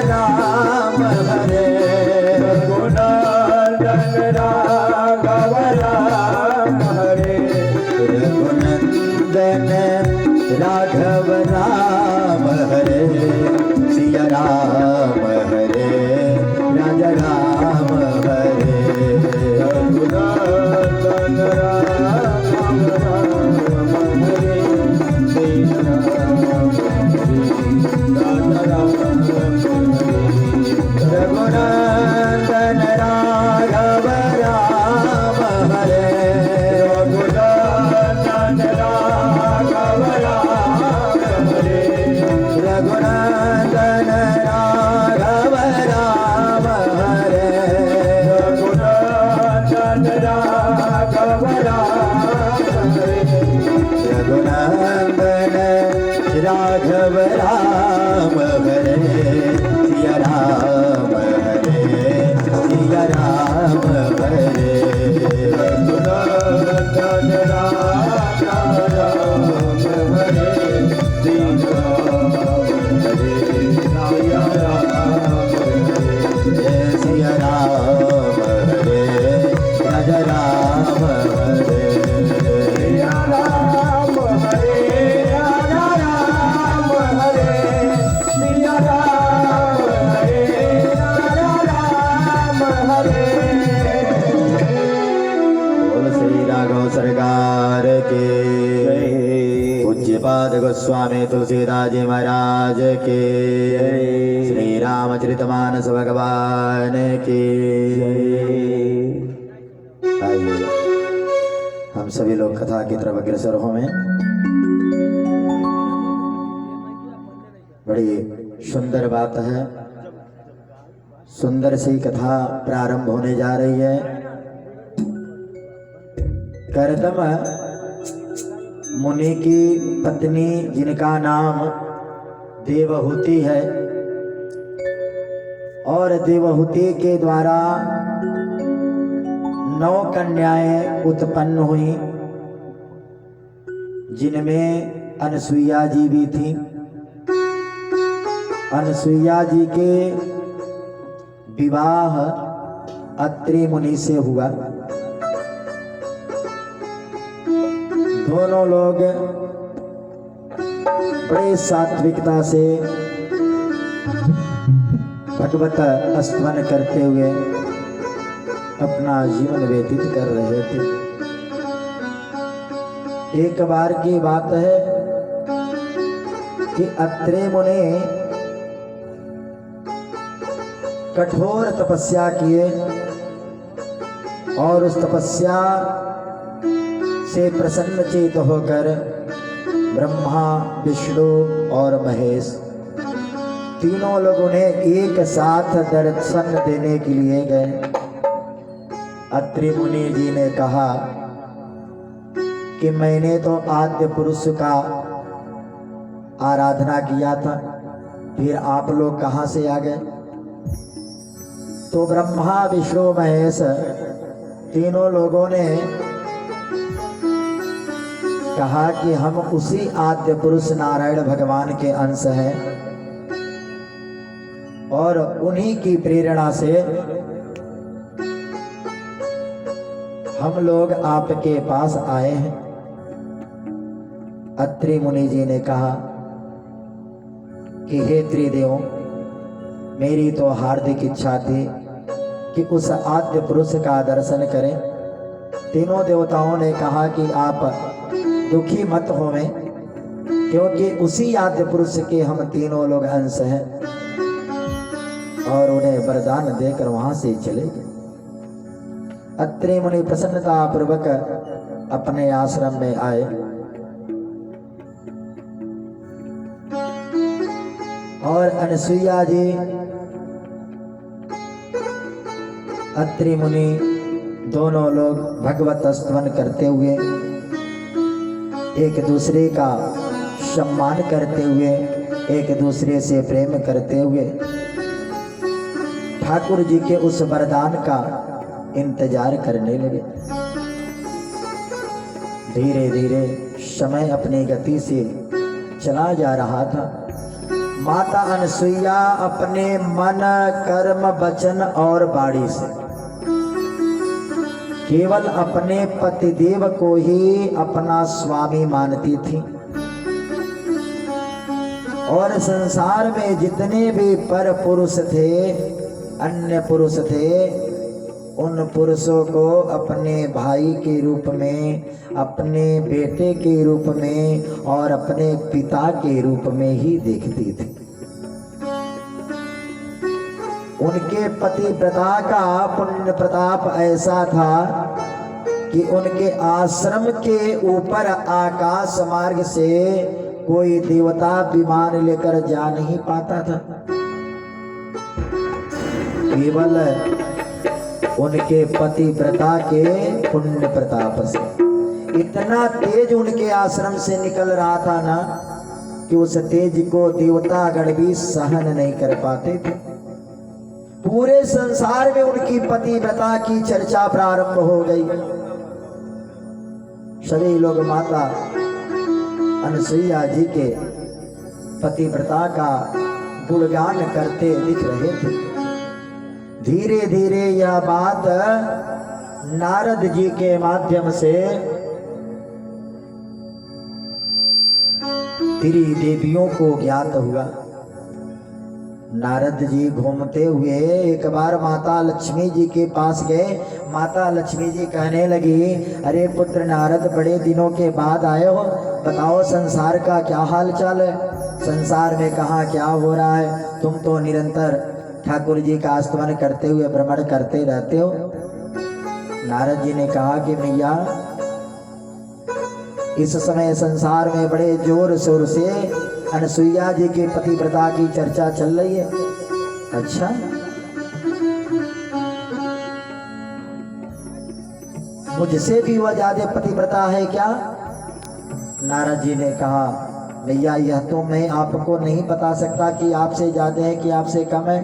राम हरे रघुनंदन राघव राम हरे रघुनंदन राघव राम हरे सिया राम हरे राजा राम हरे रघुनंदन राघव राम हरे सिया राम हरे राजा राम रघुनंदन राघव राम हरे रघुनंदन राघव राम हरे रघुनंदन राघव राम हरे रघुनंदन राघव राम हरे रघुनंदन राघव राम हरे सिया राम हरे सिया राम हरे रघुनंदन राघव राम हरे सिया राम हरे सिया राम हरे सिया राम हरे राजा राम हरे सिया राम हरे राजा राम हरे सिया राम हरे राजा राम हरे। बोल श्री राघव सरकार के पूज्यपाद गोस्वामी तुलसीदास जी महाराज के श्री रामचरितमानस भगवान की। आइए हम सभी लोग कथा की तरफ अग्रसर हों। बड़ी सुंदर बात है, सुंदर सी कथा प्रारंभ होने जा रही है। करदम मुनि की पत्नी जिनका नाम देवहूति है और देवहूति के द्वारा 9 कन्याएं उत्पन्न हुई, जिनमें अनसुईया जी भी थी। अनसुईया जी के विवाह अत्रि मुनि से हुआ। दोनों लोग बड़े सात्विकता से भगवत स्तवन करते हुए अपना जीवन व्यतीत कर रहे थे। एक बार की बात है कि अत्रि मुनि कठोर तपस्या किए और उस तपस्या से प्रसन्नचित होकर ब्रह्मा, विष्णु और महेश तीनों लोग उन्हें एक साथ दर्शन देने के लिए गए। अत्रि मुनि जी ने कहा कि मैंने तो आद्य पुरुष का आराधना किया था, फिर आप लोग कहाँ से आ गए? तो ब्रह्मा, विष्णु, महेश तीनों लोगों ने कहा कि हम उसी आद्य पुरुष नारायण भगवान के अंश हैं और उन्हीं की प्रेरणा से हम लोग आपके पास आए हैं। अत्रि मुनि जी ने कहा कि हे त्रिदेव, मेरी तो हार्दिक इच्छा थी कि उस आद्य पुरुष का दर्शन करें। तीनों देवताओं ने कहा कि आप दुखी मत होवें, क्योंकि उसी आद्य पुरुष के हम तीनों लोग अंश हैं। और उन्हें वरदान देकर वहां से चले गए। अत्रि मुनि प्रसन्नता पूर्वक अपने आश्रम में आए और अनसुईया जी अत्रि मुनि दोनों लोग भगवत स्तवन करते हुए, एक दूसरे का सम्मान करते हुए, एक दूसरे से प्रेम करते हुए ठाकुर जी के उस वरदान का इंतजार करने लगे। धीरे धीरे समय अपनी गति से चला जा रहा था। माता अनसुईया अपने मन, कर्म, वचन और वाणी से केवल अपने पतिदेव को ही अपना स्वामी मानती थी और संसार में जितने भी पर पुरुष थे, अन्य पुरुष थे, उन पुरुषों को अपने भाई के रूप में, अपने बेटे के रूप में और अपने पिता के रूप में ही देखती थी। उनके पतिव्रता का पुण्य प्रताप ऐसा था कि उनके आश्रम के ऊपर आकाश मार्ग से कोई देवता विमान लेकर जा नहीं पाता था। केवल उनके पतिव्रता के पुण्य प्रताप से इतना तेज उनके आश्रम से निकल रहा था ना कि उस तेज को देवतागण भी सहन नहीं कर पाते थे। पूरे संसार में उनकी पतिव्रता की चर्चा प्रारंभ हो गई। सभी लोग माता अनसुईया जी के पतिव्रता का गुणगान करते दिख रहे थे। धीरे धीरे यह बात नारद जी के माध्यम से त्रिदेवियों को ज्ञात हुआ। नारद जी घूमते हुए एक बार माता लक्ष्मी जी के पास गए। माता लक्ष्मी जी कहने लगी, अरे पुत्र नारद, बड़े दिनों के बाद आए हो, बताओ संसार का क्या हाल चाल है? संसार में कहाँ क्या हो रहा है? तुम तो निरंतर ठाकुर जी का स्तवन करते हुए भ्रमण करते रहते हो। नारद जी ने कहा कि मैया, इस समय संसार में बड़े जोर शोर से अनसुईया जी के पतिव्रता की चर्चा चल रही है। अच्छा, मुझसे भी वह ज्यादा पतिव्रता है क्या? नारद जी ने कहा, भैया यह तो मैं आपको नहीं बता सकता कि आपसे ज्यादा है कि आपसे कम है,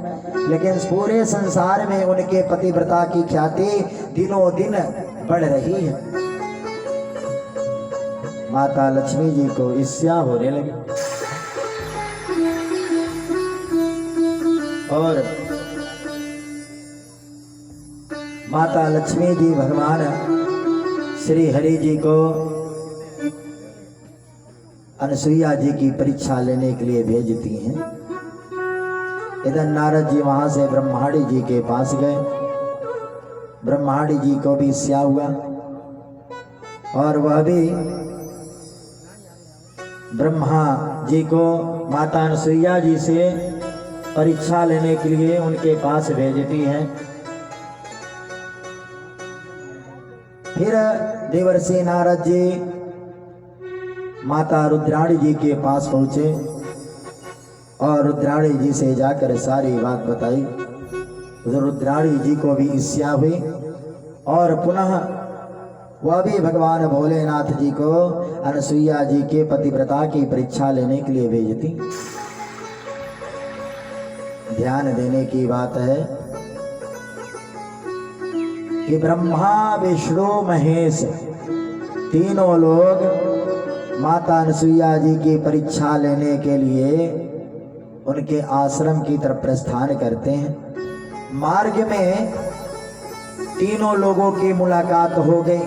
लेकिन पूरे संसार में उनके पतिव्रता की ख्याति दिनों दिन बढ़ रही है। माता लक्ष्मी जी को ईर्ष्या होने लगी और माता लक्ष्मी जी भगवान श्री हरि जी को अनसुईया जी की परीक्षा लेने के लिए भेजती हैं। इधर नारद जी वहां से ब्रह्मांडी जी के पास गए। ब्रह्मांडी जी को भी ईर्ष्या हुआ और वह भी ब्रह्मा जी को माता अनसुईया जी से परीक्षा लेने के लिए उनके पास भेजती हैं। फिर देवर्षि नारद जी माता रुद्राणी जी के पास पहुंचे और रुद्राणी जी से जाकर सारी बात बताई। रुद्राणी जी को भी ईर्ष्या हुई और पुनः वह भी भगवान भोलेनाथ जी को अनसुईया जी के पतिव्रता की परीक्षा लेने के लिए भेजती। ध्यान देने की बात है कि ब्रह्मा, विष्णु, महेश तीनों लोग माता अनसुईया जी की परीक्षा लेने के लिए उनके आश्रम की तरफ प्रस्थान करते हैं। मार्ग में तीनों लोगों की मुलाकात हो गई।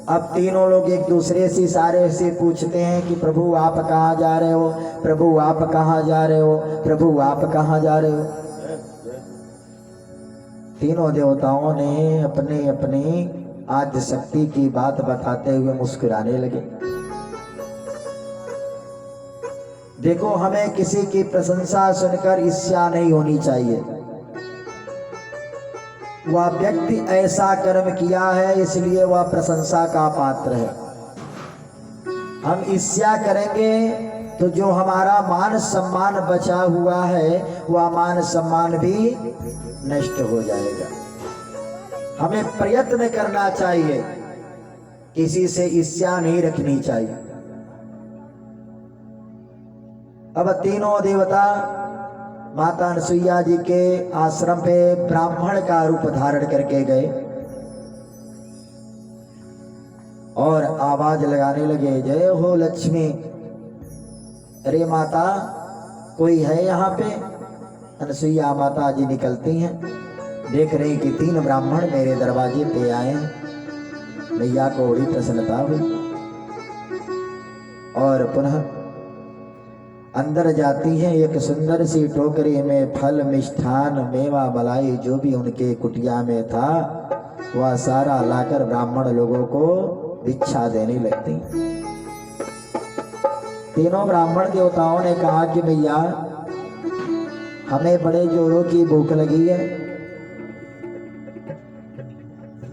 अब तीनों लोग एक दूसरे से इशारे से पूछते हैं कि प्रभु आप कहाँ जा रहे हो? प्रभु आप कहाँ जा रहे हो? प्रभु आप कहाँ जा रहे हो? तीनों देवताओं ने अपनी अपनी आद्य शक्ति की बात बताते हुए मुस्कुराने लगे। देखो, हमें किसी की प्रशंसा सुनकर ईर्ष्या नहीं होनी चाहिए। वह व्यक्ति ऐसा कर्म किया है इसलिए वह प्रशंसा का पात्र है। हम ईर्ष्या करेंगे तो जो हमारा मान सम्मान बचा हुआ है वह मान सम्मान भी नष्ट हो जाएगा। हमें प्रयत्न करना चाहिए, किसी से ईर्ष्या नहीं रखनी चाहिए। अब तीनों देवता माता अनसुईया जी के आश्रम पे ब्राह्मण का रूप धारण करके गए और आवाज लगाने लगे, जय हो लक्ष्मी। अरे माता, कोई है यहाँ पे? अनसुईया माता जी निकलती हैं, देख रही कि 3 ब्राह्मण मेरे दरवाजे पे आए हैं। मैया को बड़ी प्रसन्नता हुई और पुनः अंदर जाती हैं। एक सुंदर सी टोकरी में फल, मिष्ठान, मेवा, मलाई जो भी उनके कुटिया में था वह सारा लाकर ब्राह्मण लोगों को भिक्षा देने लगती। तीनों ब्राह्मण देवताओं ने कहा कि भैया हमें बड़े जोरों की भूख लगी है।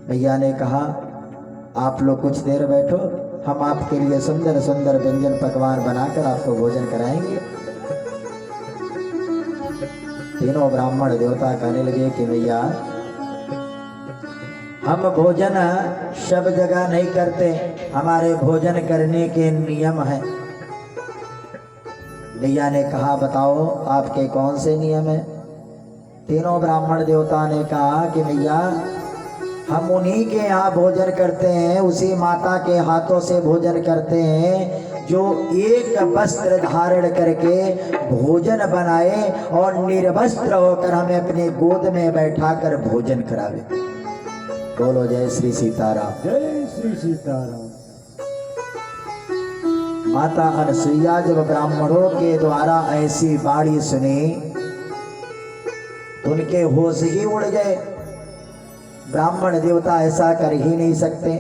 भैया ने कहा आप लोग कुछ देर बैठो, हम आपके लिए सुंदर सुंदर व्यंजन पकवान बनाकर आपको भोजन कराएंगे। तीनों ब्राह्मण देवता कहने लगे कि भैया हम भोजन सब जगह नहीं करते, हमारे भोजन करने के नियम हैं। भैया ने कहा बताओ आपके कौन से नियम है? तीनों ब्राह्मण देवता ने कहा कि भैया हम उन्हीं के यहाँ भोजन करते हैं, उसी माता के हाथों से भोजन करते हैं जो एक वस्त्र धारण करके भोजन बनाए और निर्वस्त्र होकर हमें अपने गोद में बैठाकर भोजन करावे। बोलो जय श्री सीताराम। जय श्री सीताराम। माता अनसुईया जब ब्राह्मणों के द्वारा ऐसी बाणी सुनी तो उनके होश ही उड़ गए। ब्राह्मण देवता ऐसा कर ही नहीं सकते,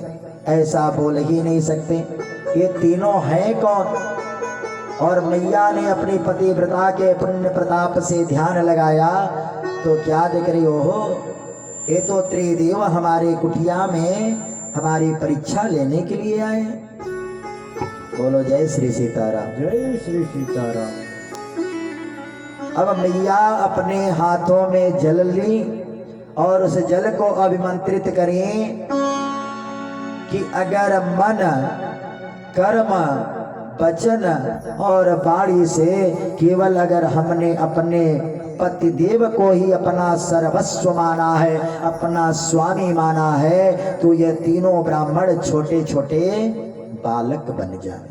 ऐसा बोल ही नहीं सकते, ये तीनों हैं कौन? और मैया ने अपनी पतिव्रता के पुण्य प्रताप से ध्यान लगाया तो क्या देख रही हो? ये तो त्रिदेव हमारे कुटिया में हमारी परीक्षा लेने के लिए आए। बोलो जय श्री सीताराम। जय श्री सीताराम। अब मैया अपने हाथों में जल ली और उस जल को अभिमंत्रित करें कि अगर मन, कर्म, वचन और वाणी से केवल अगर हमने अपने पतिदेव को ही अपना सर्वस्व माना है, अपना स्वामी माना है, तो ये तीनों ब्राह्मण छोटे छोटे बालक बन जाए।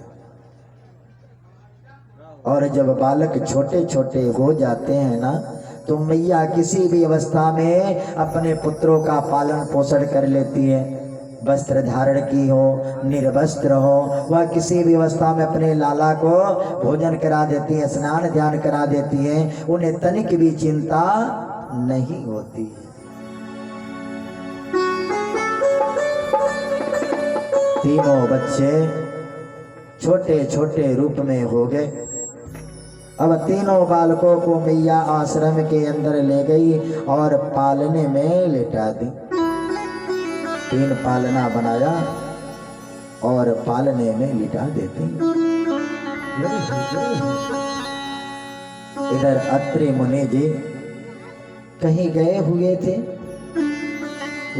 और जब बालक छोटे छोटे हो जाते हैं ना तो मैया किसी भी अवस्था में अपने पुत्रों का पालन पोषण कर लेती है। वस्त्र धारण की हो, निर्वस्त्र हो, वह किसी भी अवस्था में अपने लाला को भोजन करा देती है, स्नान ध्यान करा देती है, उन्हें तनिक भी चिंता नहीं होती। तीनों बच्चे छोटे छोटे रूप में हो गए। अब तीनों बालकों को मैया आश्रम के अंदर ले गई और पालने में लेटा दी। 3 पालना बनाया और पालने में लिटा देती। इधर अत्रि मुनि जी कहीं गए हुए थे,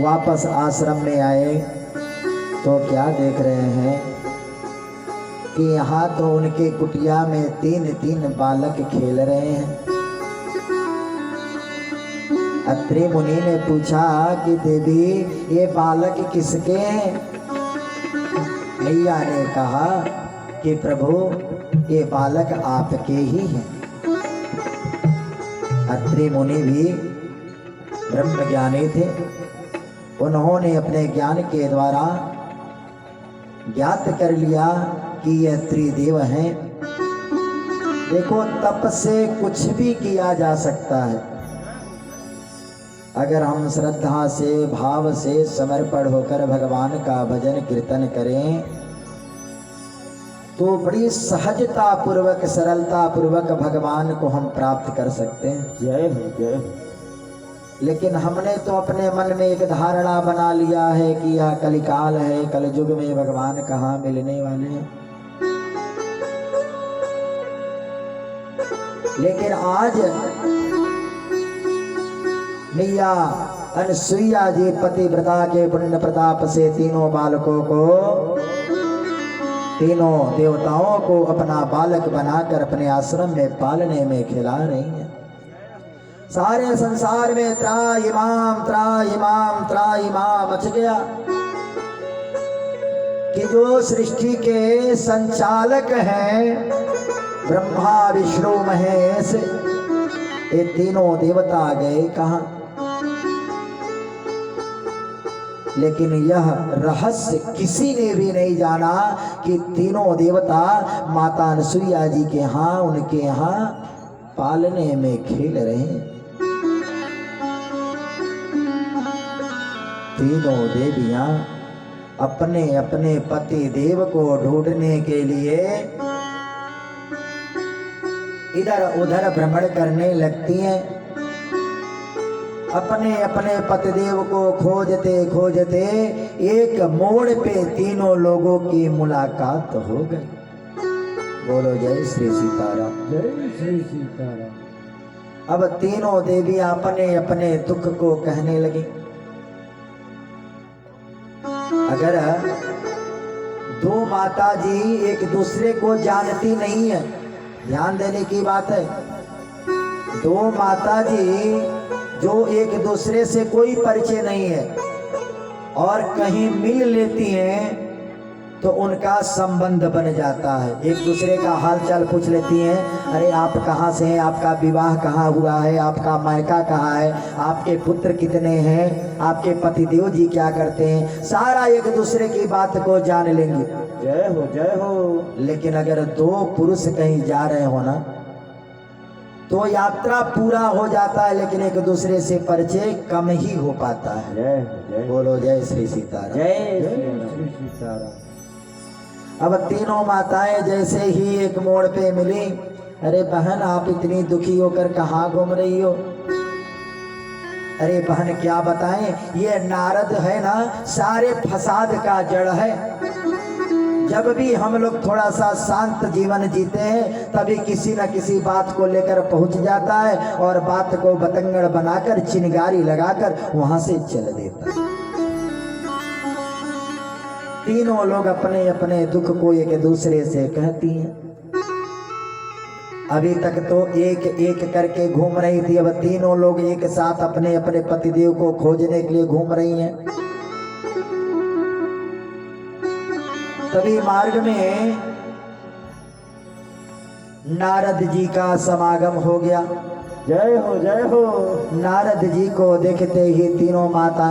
वापस आश्रम में आए तो क्या देख रहे हैं कि यहाँ तो उनके कुटिया में 3 बालक खेल रहे हैं। अत्रि मुनि ने पूछा कि देवी ये बालक किसके हैं? मैया ने कहा कि प्रभु ये बालक आपके ही हैं। अत्रि मुनि भी ब्रह्म ज्ञानी थे, उन्होंने अपने ज्ञान के द्वारा ज्ञात कर लिया कि यह त्रिदेव हैं। देखो तप से कुछ भी किया जा सकता है, अगर हम श्रद्धा से, भाव से समर्पण होकर भगवान का भजन कीर्तन करें तो बड़ी सहजता पूर्वक, सरलता पूर्वक भगवान को हम प्राप्त कर सकते हैं। जय हो, जय हो। लेकिन हमने तो अपने मन में एक धारणा बना लिया है कि यह कलिकाल है, कलयुग में भगवान कहाँ मिलने वाले हैं। लेकिन आज मैया अनसुईया जी पतिव्रता के पुण्य प्रताप से तीनों बालकों को, तीनों देवताओं को अपना बालक बनाकर अपने आश्रम में पालने में खिला रही हैं। सारे संसार में त्राहिमाम त्राहिमाम त्राहिमाम मच गया कि जो सृष्टि के संचालक हैं ब्रह्मा विष्णु महेश ये तीनों देवता गए कहाँ? लेकिन यह रहस्य किसी ने भी नहीं जाना कि तीनों देवता माता अनसुईया जी के यहाँ, उनके यहाँ पालने में खेल रहे हैं। तीनों देवियां अपने अपने पति देव को ढूंढने के लिए इधर उधर भ्रमण करने लगती हैं। अपने अपने पतिदेव को खोजते खोजते एक मोड़ पे तीनों लोगों की मुलाकात हो गई। बोलो जय श्री सीताराम। जय श्री सीताराम। अब तीनों देवी अपने अपने दुख को कहने लगी। अगर दो माता जी एक दूसरे को जानती नहीं है, ध्यान देने की बात है, दो माता जी जो एक दूसरे से कोई परिचय नहीं है और कहीं मिल लेती हैं तो उनका संबंध बन जाता है। एक दूसरे का हालचाल पूछ लेती हैं, अरे आप कहाँ से हैं, आपका विवाह कहाँ हुआ है, आपका मायका कहाँ है, आपके पुत्र कितने हैं, आपके पतिदेव जी क्या करते हैं, सारा एक दूसरे की बात को जान लेंगे। जय हो जय हो। लेकिन अगर दो पुरुष कहीं जा रहे हो ना तो यात्रा पूरा हो जाता है, लेकिन एक दूसरे से परिचय कम ही हो पाता है। जय हो जय। बोलो जय श्री सीताराम। जय श्री सीताराम। अब तीनों माताएं जैसे ही एक मोड़ पे मिली, अरे बहन आप इतनी दुखी होकर कहाँ घूम रही हो? अरे बहन क्या बताएं, ये नारद है ना सारे फसाद का जड़ है। जब भी हम लोग थोड़ा सा शांत जीवन जीते हैं तभी किसी न किसी बात को लेकर पहुंच जाता है और बात को बतंगड़ बनाकर चिंगारी लगाकर वहां से चल देता है। तीनों लोग अपने अपने दुख को एक दूसरे से कहती हैं। अभी तक तो एक एक करके घूम रही थी, अब तीनों लोग एक साथ अपने अपने पतिदेव को खोजने के लिए घूम रही हैं। तभी मार्ग में नारद जी का समागम हो गया। जय हो जय हो। नारद जी को देखते ही तीनों माता